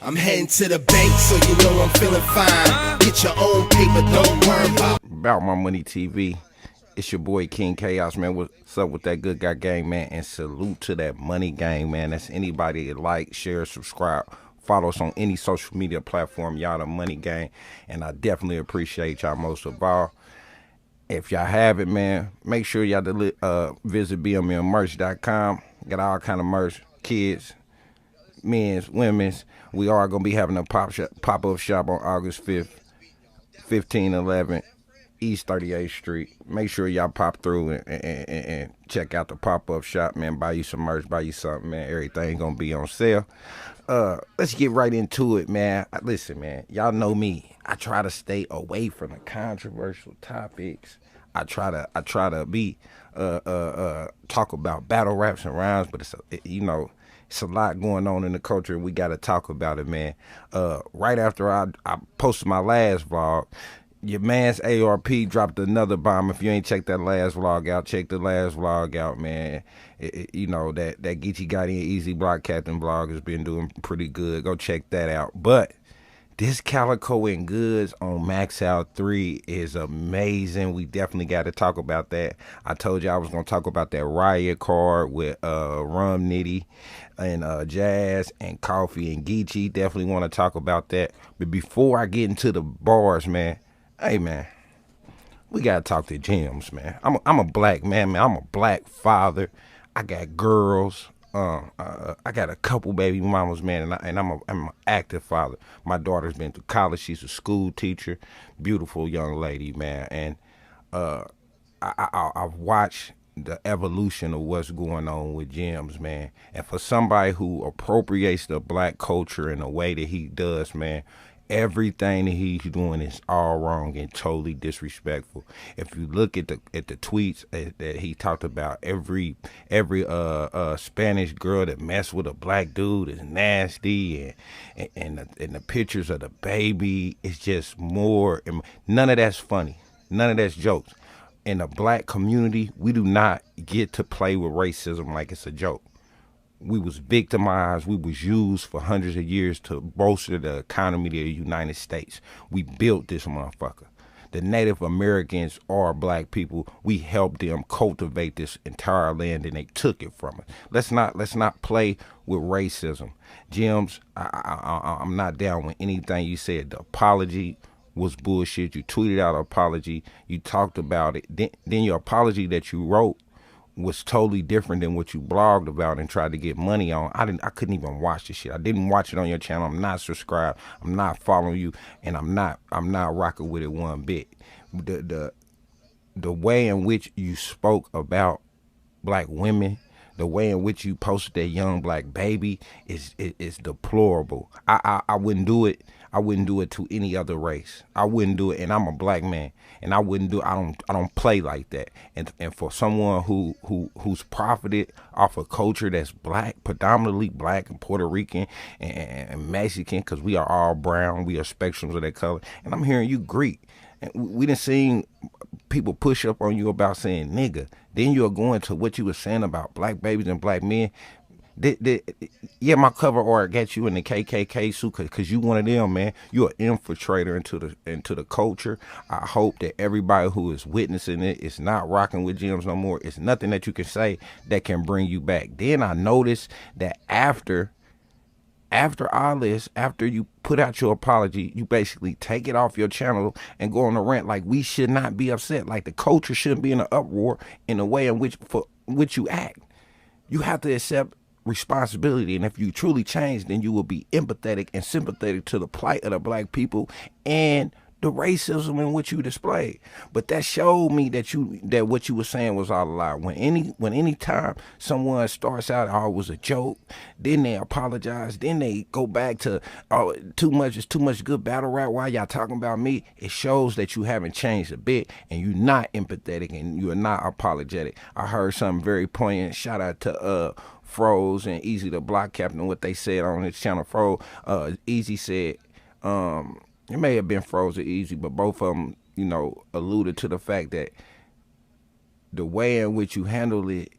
I'm heading to the bank, so you know I'm feeling fine. Get your own paper, don't worry about my money TV. It's your boy King Chaos, man. What's up with that good guy gang, man? And salute to that money gang, man. That's anybody that like, share, subscribe, follow us on any social media platform. Y'all the money gang, and I definitely appreciate y'all most of all. If y'all have it, man, make sure y'all visit bmmerch.com. Got all kind of merch, kids, men's, women's. We are going to be having a pop-up shop on August 5th, 1511 East 38th Street. Make sure y'all pop through and check out the pop-up shop, man. Buy you some merch, buy you something, man. Everything going to be on sale. Let's get right into it, man. Listen, man, y'all know me. I try to stay away from the controversial topics. I try to be talk about battle raps and rhymes, but it's a lot going on in the culture. We got to talk about it, man. Right after I posted my last vlog, your man's ARP dropped another bomb. If you ain't checked that last vlog out, check the last vlog out, man. You know, that Geechi got in Easy Block Captain vlog has been doing pretty good. Go check that out. But this Calico and Goodz on Max Out3 is amazing. We definitely got to talk about that. I told you I was going to talk about that Riot card with Rum Nitty and Jazz and Coffee and Geechi. Definitely want to talk about that. But before I get into the bars, man, hey, man, we got to talk to Jimz, man. I'm a black man, man. I'm a black father. I got girls. I got a couple baby mamas, man, and I'm an active father. My daughter's been through college. She's a school teacher, beautiful young lady, man. And I've watched the evolution of what's going on with Jimz, man. And for somebody who appropriates the black culture in the way that he does, man, everything that he's doing is all wrong and totally disrespectful. If you look at the tweets that he talked about, every Spanish girl that messed with a black dude is nasty, and the pictures of the baby is just more. None of that's funny. None of that's jokes. In the black community, we do not get to play with racism like it's a joke. We was victimized. We was used for hundreds of years to bolster the economy of the United States. We built this motherfucker. The Native Americans are black people. We helped them cultivate this entire land, and they took it from us. Let's not play with racism. Jimz, I'm not down with anything you said. The apology was bullshit. You tweeted out an apology. You talked about it. Then your apology that you wrote was totally different than what you blogged about and tried to get money on. I couldn't even watch the shit. I didn't watch it on your channel. I'm not subscribed. I'm not following you, and I'm not rocking with it one bit. The way in which you spoke about black women, the way in which you posted that young black baby is deplorable. I wouldn't do it. I wouldn't do it to any other race. I wouldn't do it, and I'm a black man, and I wouldn't do it. I don't play like that. And for someone who's profited off a culture that's black, predominantly black and Puerto Rican and Mexican, because we are all brown, we are spectrums of that color. And I'm hearing you Greek. And we done seen people push up on you about saying nigga. Then you're going to what you were saying about black babies and black men. Yeah, my cover art got you in the KKK suit because you one of them, man. You're an infiltrator into the culture. I hope that everybody who is witnessing it is not rocking with Jimz no more. It's nothing that you can say that can bring you back. Then I noticed that after all this, after you put out your apology, you basically take it off your channel and go on a rant like we should not be upset, like the culture shouldn't be in an uproar in the way in which you act. You have to accept responsibility, and if you truly change, then you will be empathetic and sympathetic to the plight of the black people and the racism in which you display. But that showed me that what you were saying was all a lie. When any time someone starts out, oh, it was a joke, then they apologize, then they go back to, oh, too much good battle rap, why y'all talking about me? It shows that you haven't changed a bit, and you're not empathetic, and you're not apologetic. I heard something very poignant. Shout out to Froze and Easy the Block Captain, what they said on his channel. Easy said, it may have been Froze or Easy, but both of them, alluded to the fact that the way in which you handle it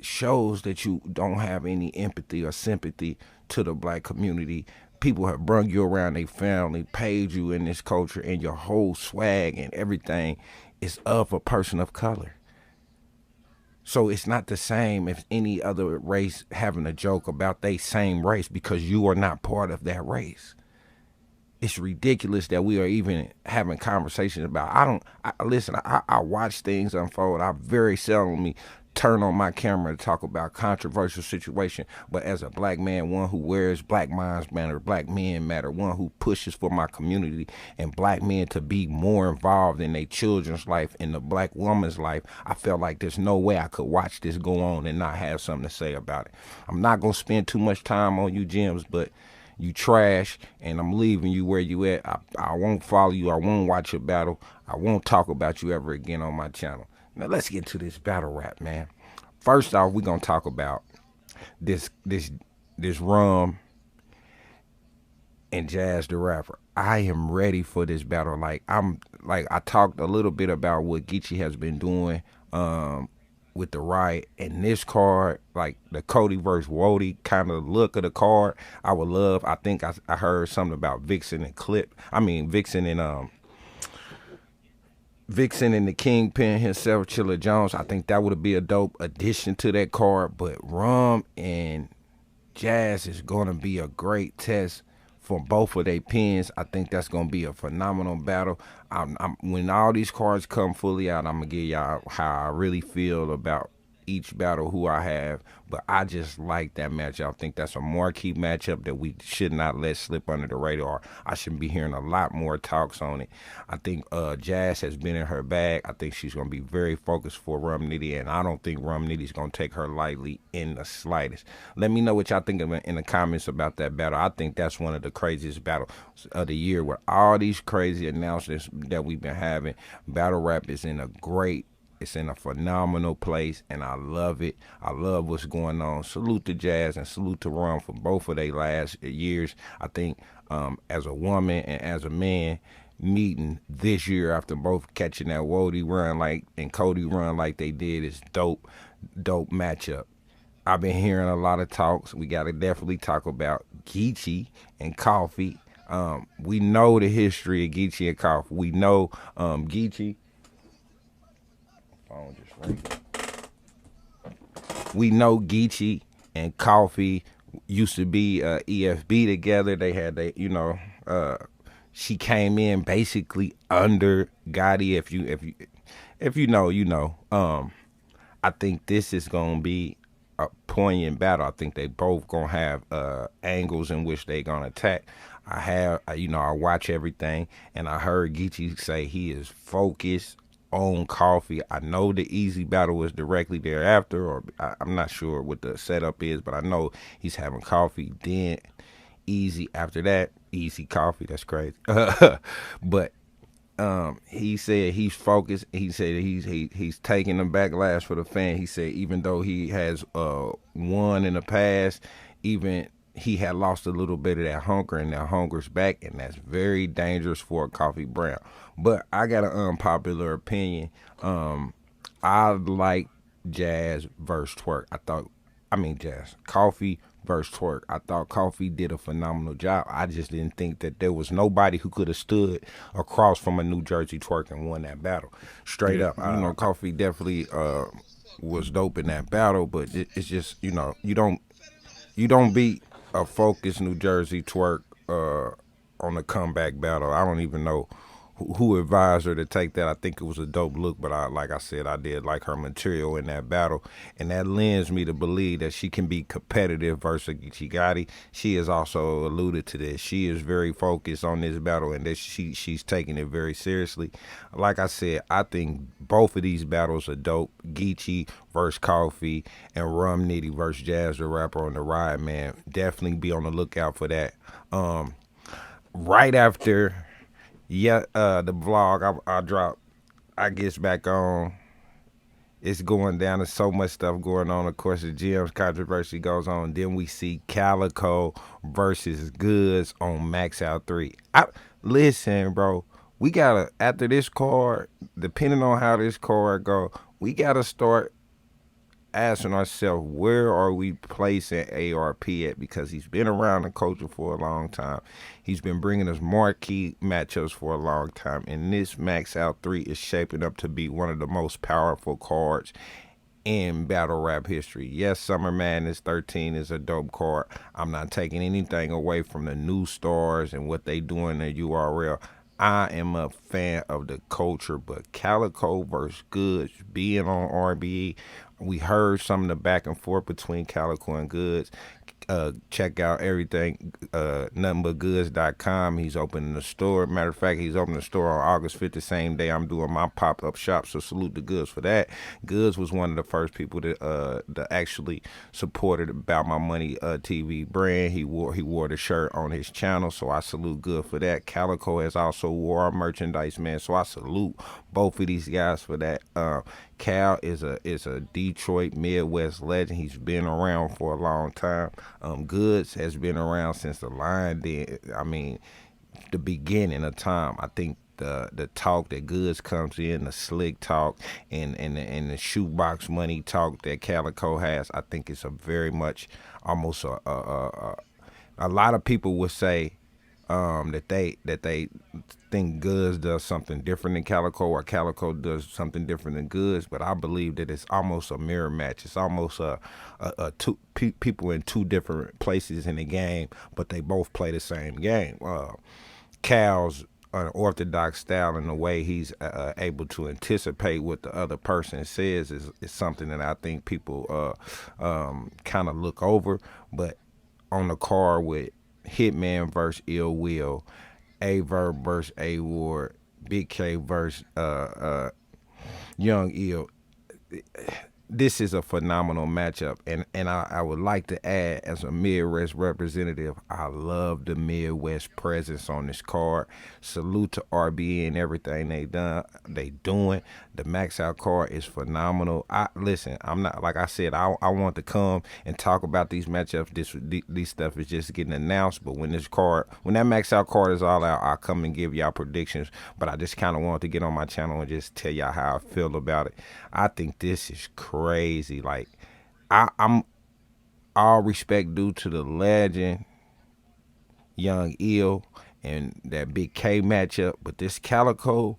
shows that you don't have any empathy or sympathy to the black community people have brung you around their family, paid you in this culture, and your whole swag and everything is of a person of color. So it's not the same as any other race having a joke about they same race because you are not part of that race. It's ridiculous that we are even having conversations about. Listen. I watch things unfold. I very seldomly turn on my camera to talk about controversial situation. But as a black man, one who wears Black Minds Matter, Black Men Matter, one who pushes for my community and black men to be more involved in their children's life, in the black woman's life, I felt like there's no way I could watch this go on and not have something to say about it. I'm not gonna spend too much time on you, Jimz, but you trash, and I'm leaving you where you at. I won't follow you. I won't watch your battle. I won't talk about you ever again on my channel. Now let's get to this battle rap, man. First off, we're gonna talk about this Rum and Jazz the Rapper. I am ready for this battle. I talked a little bit about what Geechi has been doing with the Riot, and this card, like the Cody versus Wody kind of look of the card, I would love. I think I heard something about Vixen and Vixen and the Kingpin himself, Chilla Jones. I think that would be a dope addition to that card. But Rum and Jazz is gonna be a great test for both of their pins. I think that's gonna be a phenomenal battle. When all these cards come fully out, I'm gonna give y'all how I really feel about each battle, who I have. But I just like that matchup. I think that's a marquee matchup that we should not let slip under the radar. I should be hearing a lot more talks on it. I think Jazz has been in her bag. I think she's gonna be very focused for Rum Nitty, and I don't think Rum Nitty's gonna take her lightly in the slightest. Let me know what y'all think in the comments about that battle. I think that's one of the craziest battles of the year with all these crazy announcements that we've been having. Battle rap is in a phenomenal place, and I love it. I love what's going on. Salute to Jazz and salute to Rum for both of their last years. I think as a woman and as a man, meeting this year after both catching that Wody run and Cody run like they did is dope matchup. I've been hearing a lot of talks. We got to definitely talk about Geechi and Coffee. We know the history of Geechi and Coffee. We know Geechi. Phone just ringing. We know Geechi and Coffee used to be EFB together. They had she came in basically under Gotti. If you know, you know. I think this is gonna be a poignant battle. I think they both gonna have angles in which they gonna attack. I watch everything, and I heard Geechi say he is focused on Coffee. I know the Easy battle was directly thereafter, or I'm not sure what the setup is, but I know he's having Coffee, then Easy after that. Easy Coffee, that's crazy. But he said he's focused. He said he's taking the backlash for the fan. He said even though he has won in the past, even he had lost a little bit of that hunger, and that hunger's back, and that's very dangerous for a Coffee Brown. But I got an unpopular opinion. I like Jazz versus Twerk. Jazz. Coffee versus Twerk. I thought Coffee did a phenomenal job. I just didn't think that there was nobody who could have stood across from a New Jersey Twerk and won that battle. Straight up. Coffee definitely was dope in that battle, but it's just, you don't beat a focused New Jersey Twerk on a comeback battle. I don't even know who advised her to take that. I think it was a dope look, but like I said, I did like her material in that battle, and that lends me to believe that she can be competitive versus Gotti. She has also alluded to this. She is very focused on this battle, and that she's taking it very seriously. Like I said, I think both of these battles are dope. Geechi versus Coffee and Rum Nitty versus Jazz the Rapper on the Riot, man. Definitely be on the lookout for that. Right after the vlog I dropped, I gets back on. It's going down. There's so much stuff going on. Of course, the Jimz controversy goes on. Then we see Calico versus Goodz on Max Out3. Listen, bro. We gotta, after this card, depending on how this card go, we gotta start asking ourselves, where are we placing ARP at? Because he's been around the culture for a long time. He's been bringing us marquee matchups for a long time. And this Max Out 3 is shaping up to be one of the most powerful cards in battle rap history. Yes, Summer Madness 13 is a dope card. I'm not taking anything away from the new stars and what they do in the URL. I am a fan of the culture, but Calico versus Goodz being on RBE, we heard some of the back and forth between Calico and Goodz. Check out everything, nothingbutgoodz.com. He's opening the store. Matter of fact, he's opening the store on August 5th, the same day I'm doing my pop-up shop, so salute to Goodz for that. Goodz was one of the first people that actually supported About My Money TV brand. He wore the shirt on his channel, so I salute Goodz for that. Calico has also wore our merchandise, man, so I salute both of these guys for that. Cal is a Detroit Midwest legend. He's been around for a long time. Goodz has been around since the line did. I mean, the beginning of time. I think the talk that Goodz comes in, the slick talk, and the shoebox money talk that Calico has, I think it's a very much almost a lot of people would say that they think Goodz does something different than Calico, or Calico does something different than Goodz, but I believe that it's almost a mirror match. It's almost two people in two different places in the game, but they both play the same game. Cal's unorthodox style and the way he's able to anticipate what the other person says is something that I think people kind of look over. But on the card with Hitman versus Ill Will, A-Verb versus A-Ward, Big K versus Young Ill, this is a phenomenal matchup, and I would like to add, as a Midwest representative, I love the Midwest presence on this card. Salute to RBE and everything they doing. The Max Out card is phenomenal. Listen, I'm not, like I said, I want to come and talk about these matchups. These stuff is just getting announced, but when that Max Out card is all out, I'll come and give y'all predictions. But I just kind of wanted to get on my channel and just tell y'all how I feel about it. I think this is crazy. Like, I'm all respect due to the legend Young Ill and that Big K matchup, but this Calico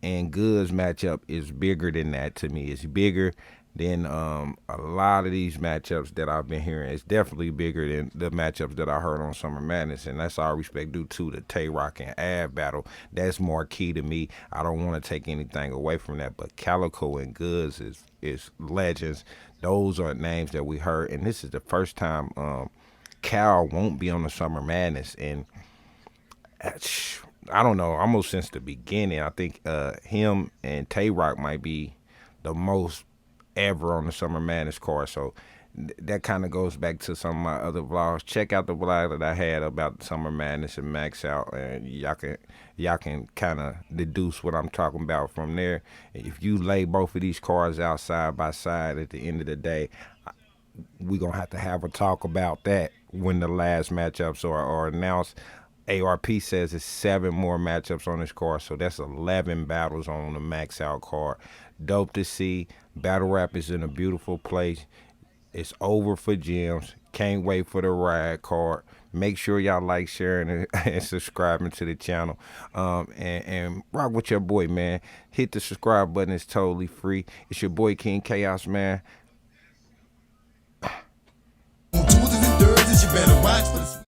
and Goodz matchup is bigger than that to me. It's bigger than a lot of these matchups that I've been hearing. It's definitely bigger than the matchups that I heard on Summer Madness, and that's all respect due to the Tay-Rock and Av battle. That's more key to me. I don't want to take anything away from that, but Calico and Goodz is legends. Those are names that we heard, and this is the first time Cal won't be on the Summer Madness, and I don't know, almost since the beginning. I think him and Tay-Rock might be the most ever on the Summer Madness card. So that kind of goes back to some of my other vlogs. Check out the vlog that I had about Summer Madness and Max Out, and y'all can kind of deduce what I'm talking about from there. If you lay both of these cards out side by side, at the end of the day, we're going to have a talk about that when the last matchups are announced. ARP says it's 7 more matchups on this card, so that's 11 battles on the Max Out card. Dope to see. Battle rap is in a beautiful place. It's over for Jimz. Can't wait for the Riot card. Make sure y'all like, sharing, and subscribing to the channel. And rock with your boy, man. Hit the subscribe button. It's totally free. It's your boy King Chaos, man. On Tuesdays and Thursdays, you better watch for the